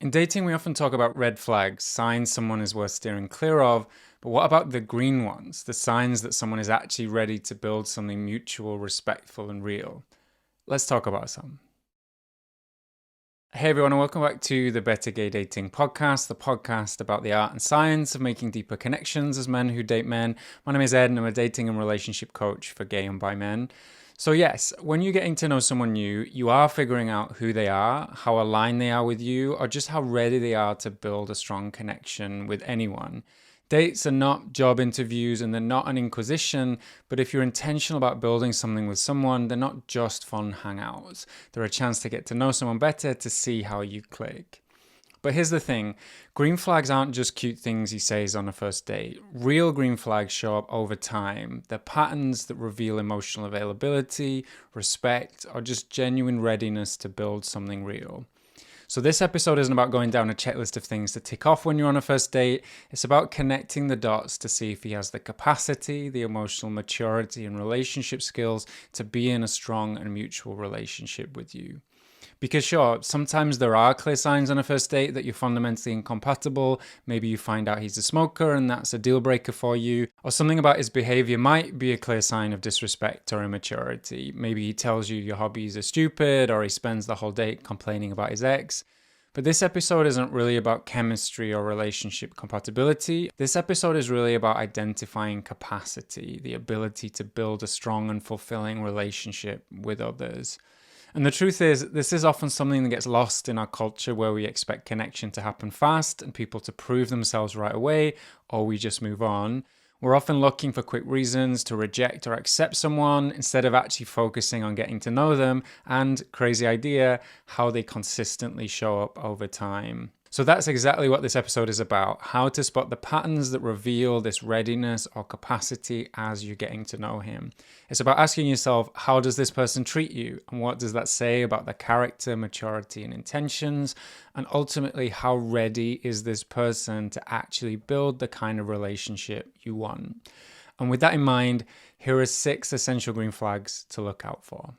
In dating, we often talk about red flags, signs someone is worth steering clear of, but what about the green ones, the signs that someone is actually ready to build something mutual, respectful, and real? Let's talk about some. Hey everyone, and welcome back to the Better Gay Dating Podcast, the podcast about the art and science of making deeper connections as men who date men. My name is Ed, and I'm a dating and relationship coach for gay and bi men. So yes, when you're getting to know someone new, you are figuring out who they are, how aligned they are with you, or just how ready they are to build a strong connection with anyone. Dates are not job interviews and they're not an inquisition, but if you're intentional about building something with someone, they're not just fun hangouts. They're a chance to get to know someone better, to see how you click. But here's the thing, green flags aren't just cute things he says on a first date. Real green flags show up over time. They're patterns that reveal emotional availability, respect, or just genuine readiness to build something real. So this episode isn't about going down a checklist of things to tick off when you're on a first date. It's about connecting the dots to see if he has the capacity, the emotional maturity, and relationship skills to be in a strong and mutual relationship with you. Because sure, sometimes there are clear signs on a first date that you're fundamentally incompatible. Maybe you find out he's a smoker and that's a deal breaker for you. Or something about his behavior might be a clear sign of disrespect or immaturity. Maybe he tells you your hobbies are stupid or he spends the whole date complaining about his ex. But this episode isn't really about chemistry or relationship compatibility. This episode is really about identifying capacity, the ability to build a strong and fulfilling relationship with others. And the truth is, this is often something that gets lost in our culture where we expect connection to happen fast and people to prove themselves right away, or we just move on. We're often looking for quick reasons to reject or accept someone instead of actually focusing on getting to know them and, crazy idea, how they consistently show up over time. So that's exactly what this episode is about, how to spot the patterns that reveal this readiness or capacity as you're getting to know him. It's about asking yourself, how does this person treat you? And what does that say about their character, maturity, and intentions? And ultimately, how ready is this person to actually build the kind of relationship you want? And with that in mind, here are 6 essential green flags to look out for.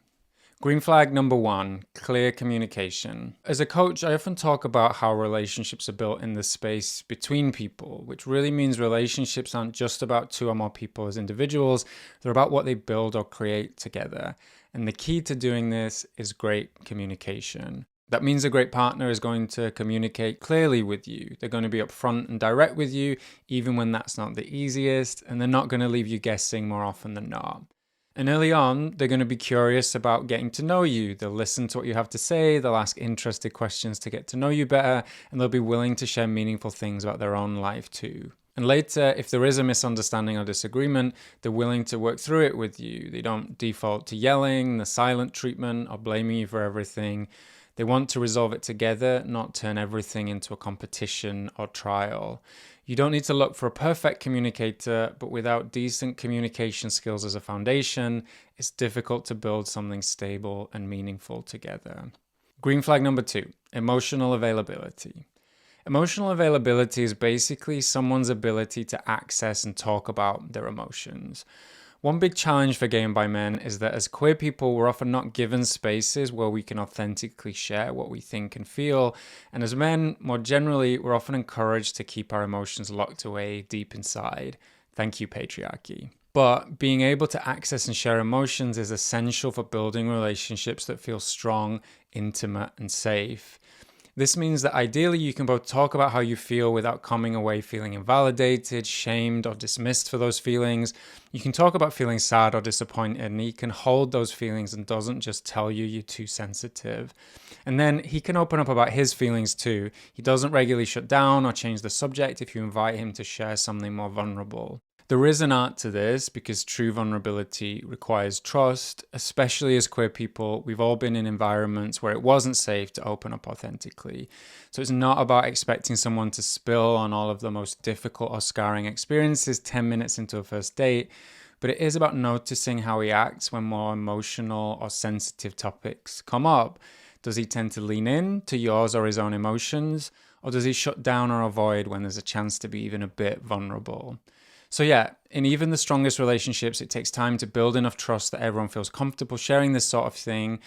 Green flag number 1, clear communication. As a coach, I often talk about how relationships are built in the space between people, which really means relationships aren't just about 2 or more people as individuals, they're about what they build or create together. And the key to doing this is great communication. That means a great partner is going to communicate clearly with you. They're going to be upfront and direct with you, even when that's not the easiest, and they're not going to leave you guessing more often than not. And early on, they're going to be curious about getting to know you. They'll listen to what you have to say, they'll ask interested questions to get to know you better, and they'll be willing to share meaningful things about their own life too. And later, if there is a misunderstanding or disagreement, they're willing to work through it with you. They don't default to yelling, the silent treatment, or blaming you for everything. They want to resolve it together, not turn everything into a competition or trial. You don't need to look for a perfect communicator, but without decent communication skills as a foundation, it's difficult to build something stable and meaningful together. Green flag number 2, emotional availability. Emotional availability is basically someone's ability to access and talk about their emotions. One big challenge for gay and bi men is that as queer people, we're often not given spaces where we can authentically share what we think and feel. And as men, more generally, we're often encouraged to keep our emotions locked away deep inside. Thank you, patriarchy. But being able to access and share emotions is essential for building relationships that feel strong, intimate, and safe. This means that ideally you can both talk about how you feel without coming away feeling invalidated, shamed, or dismissed for those feelings. You can talk about feeling sad or disappointed, and he can hold those feelings and doesn't just tell you you're too sensitive. And then he can open up about his feelings too. He doesn't regularly shut down or change the subject if you invite him to share something more vulnerable. There is an art to this because true vulnerability requires trust, especially as queer people. We've all been in environments where it wasn't safe to open up authentically. So it's not about expecting someone to spill on all of the most difficult or scarring experiences 10 minutes into a first date, but it is about noticing how he acts when more emotional or sensitive topics come up. Does he tend to lean in to yours or his own emotions, or does he shut down or avoid when there's a chance to be even a bit vulnerable? So yeah, in even the strongest relationships, it takes time to build enough trust that everyone feels comfortable sharing this sort of thing.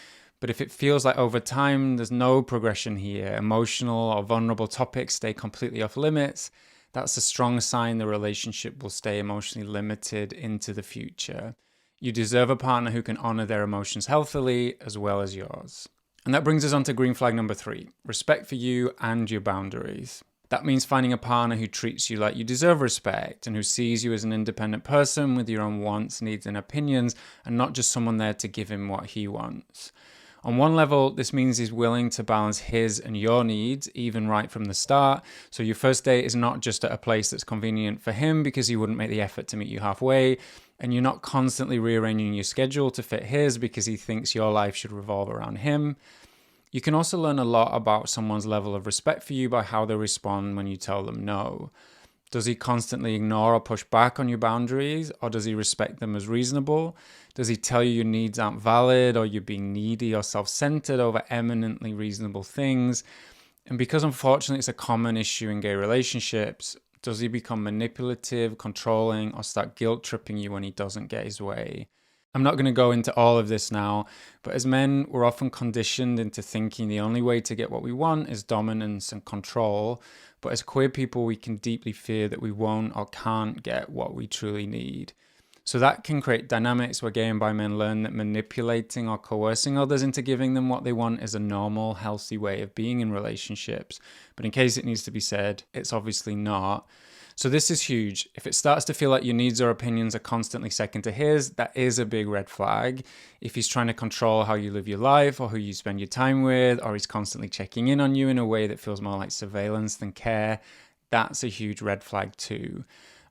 But if it feels like over time there's no progression here, emotional or vulnerable topics stay completely off limits, that's a strong sign the relationship will stay emotionally limited into the future. You deserve a partner who can honor their emotions healthily as well as yours. And that brings us on to green flag number 3, respect for you and your boundaries. That means finding a partner who treats you like you deserve respect and who sees you as an independent person with your own wants, needs, and opinions, and not just someone there to give him what he wants. On one level, this means he's willing to balance his and your needs, even right from the start. So your first date is not just at a place that's convenient for him because he wouldn't make the effort to meet you halfway, and you're not constantly rearranging your schedule to fit his because he thinks your life should revolve around him. You can also learn a lot about someone's level of respect for you by how they respond when you tell them no. Does he constantly ignore or push back on your boundaries, or does he respect them as reasonable? Does he tell you your needs aren't valid, or you're being needy or self-centered over eminently reasonable things? And because unfortunately it's a common issue in gay relationships, does he become manipulative, controlling, or start guilt-tripping you when he doesn't get his way? I'm not going to go into all of this now, but as men, we're often conditioned into thinking the only way to get what we want is dominance and control. But as queer people, we can deeply fear that we won't or can't get what we truly need. So that can create dynamics where gay and bi men learn that manipulating or coercing others into giving them what they want is a normal, healthy way of being in relationships. But in case it needs to be said, it's obviously not. So this is huge. If it starts to feel like your needs or opinions are constantly second to his, that is a big red flag. If he's trying to control how you live your life or who you spend your time with, or he's constantly checking in on you in a way that feels more like surveillance than care, that's a huge red flag too.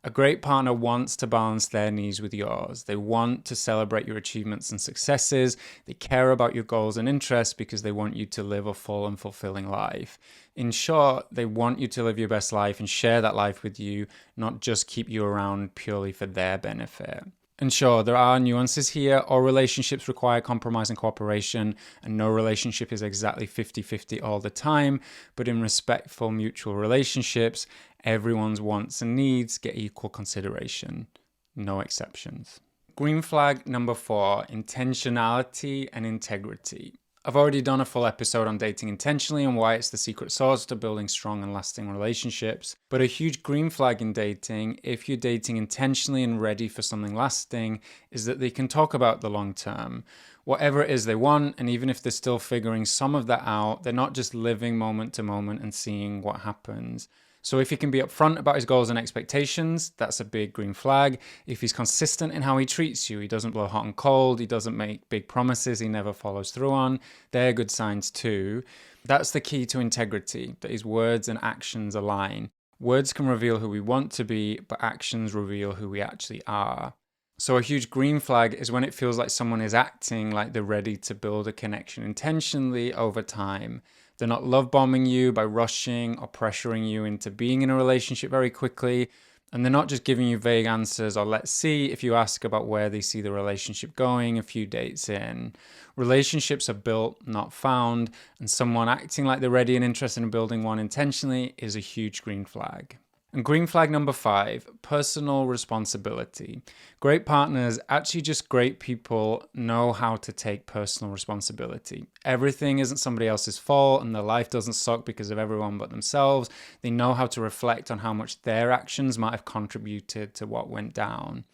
A great partner wants to balance their needs with yours. They want to celebrate your achievements and successes. They care about your goals and interests because they want you to live a full and fulfilling life. In short, they want you to live your best life and share that life with you, not just keep you around purely for their benefit. And sure, there are nuances here. All relationships require compromise and cooperation, and no relationship is exactly 50-50 all the time. But in respectful mutual relationships, everyone's wants and needs get equal consideration. No exceptions. Green flag number 4, intentionality and integrity. I've already done a full episode on dating intentionally and why it's the secret sauce to building strong and lasting relationships. But a huge green flag in dating, if you're dating intentionally and ready for something lasting, is that they can talk about the long term. Whatever it is they want, and even if they're still figuring some of that out, they're not just living moment to moment and seeing what happens. So if he can be upfront about his goals and expectations, that's a big green flag. If he's consistent in how he treats you, he doesn't blow hot and cold, he doesn't make big promises he never follows through on, they're good signs too. That's the key to integrity, that his words and actions align. Words can reveal who we want to be, but actions reveal who we actually are. So a huge green flag is when it feels like someone is acting like they're ready to build a connection intentionally over time. They're not love bombing you by rushing or pressuring you into being in a relationship very quickly. And they're not just giving you vague answers or let's see if you ask about where they see the relationship going a few dates in. Relationships are built, not found. And someone acting like they're ready and interested in building one intentionally is a huge green flag. And green flag number 5, personal responsibility. Great partners, actually just great people, know how to take personal responsibility. Everything isn't somebody else's fault and their life doesn't suck because of everyone but themselves. They know how to reflect on how much their actions might have contributed to what went down.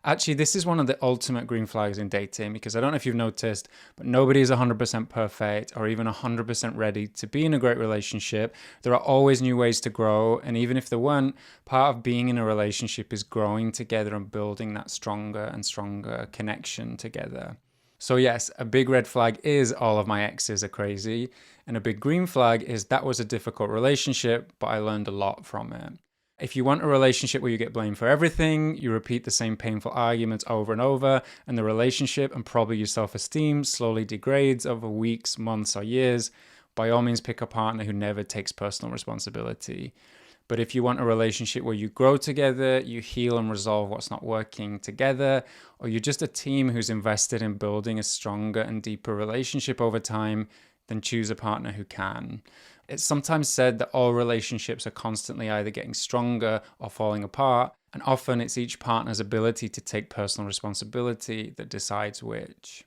Actually, this is one of the ultimate green flags in dating because I don't know if you've noticed, but nobody is 100% perfect or even 100% ready to be in a great relationship. There are always new ways to grow, and even if there weren't, part of being in a relationship is growing together and building that stronger and stronger connection together. So yes, a big red flag is all of my exes are crazy, and a big green flag is that was a difficult relationship, but I learned a lot from it. If you want a relationship where you get blamed for everything, you repeat the same painful arguments over and over, and the relationship and probably your self-esteem slowly degrades over weeks, months, or years, by all means pick a partner who never takes personal responsibility. But if you want a relationship where you grow together, you heal and resolve what's not working together, or you're just a team who's invested in building a stronger and deeper relationship over time, then choose a partner who can. It's sometimes said that all relationships are constantly either getting stronger or falling apart, and often it's each partner's ability to take personal responsibility that decides which.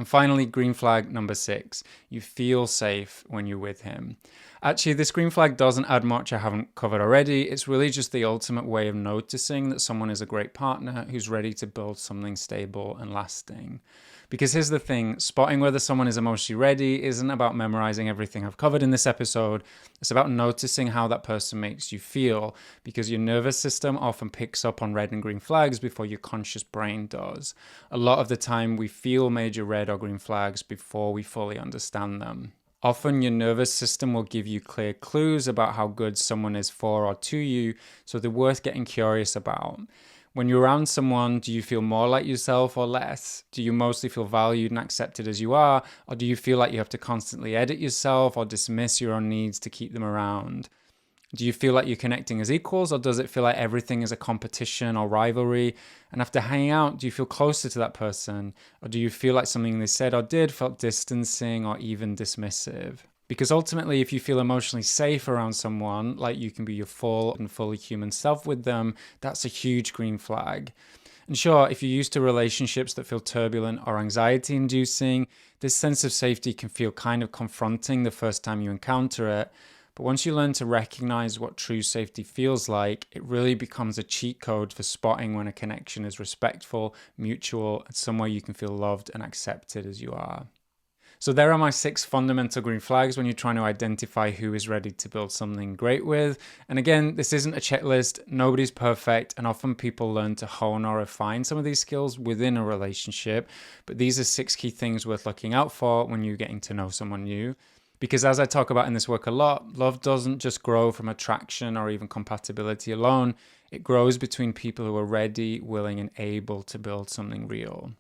And finally, green flag number 6, you feel safe when you're with him. Actually, this green flag doesn't add much I haven't covered already. It's really just the ultimate way of noticing that someone is a great partner who's ready to build something stable and lasting. Because here's the thing, spotting whether someone is emotionally ready isn't about memorizing everything I've covered in this episode. It's about noticing how that person makes you feel, because your nervous system often picks up on red and green flags before your conscious brain does. A lot of the time, we feel major red or green flags before we fully understand them. Often your nervous system will give you clear clues about how good someone is for or to you, so they're worth getting curious about. When you're around someone, do you feel more like yourself or less? Do you mostly feel valued and accepted as you are? Or do you feel like you have to constantly edit yourself or dismiss your own needs to keep them around? Do you feel like you're connecting as equals, or does it feel like everything is a competition or rivalry? And after hanging out, do you feel closer to that person? Or do you feel like something they said or did felt distancing or even dismissive? Because ultimately, if you feel emotionally safe around someone, like you can be your full and fully human self with them, that's a huge green flag. And sure, if you're used to relationships that feel turbulent or anxiety-inducing, this sense of safety can feel kind of confronting the first time you encounter it. But once you learn to recognize what true safety feels like, it really becomes a cheat code for spotting when a connection is respectful, mutual, and somewhere you can feel loved and accepted as you are. So there are my 6 fundamental green flags when you're trying to identify who is ready to build something great with. And again, this isn't a checklist. Nobody's perfect. And often people learn to hone or refine some of these skills within a relationship. But these are 6 key things worth looking out for when you're getting to know someone new. Because as I talk about in this work a lot, love doesn't just grow from attraction or even compatibility alone. It grows between people who are ready, willing, and able to build something real.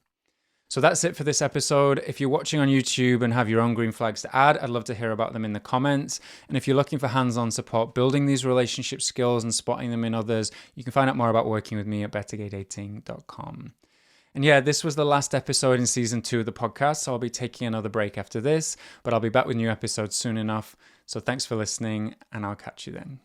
So that's it for this episode. If you're watching on YouTube and have your own green flags to add, I'd love to hear about them in the comments. And if you're looking for hands-on support building these relationship skills and spotting them in others, you can find out more about working with me at bettergaydating.com. And yeah, this was the last episode in season 2 of the podcast, so I'll be taking another break after this, but I'll be back with new episodes soon enough. So thanks for listening, and I'll catch you then.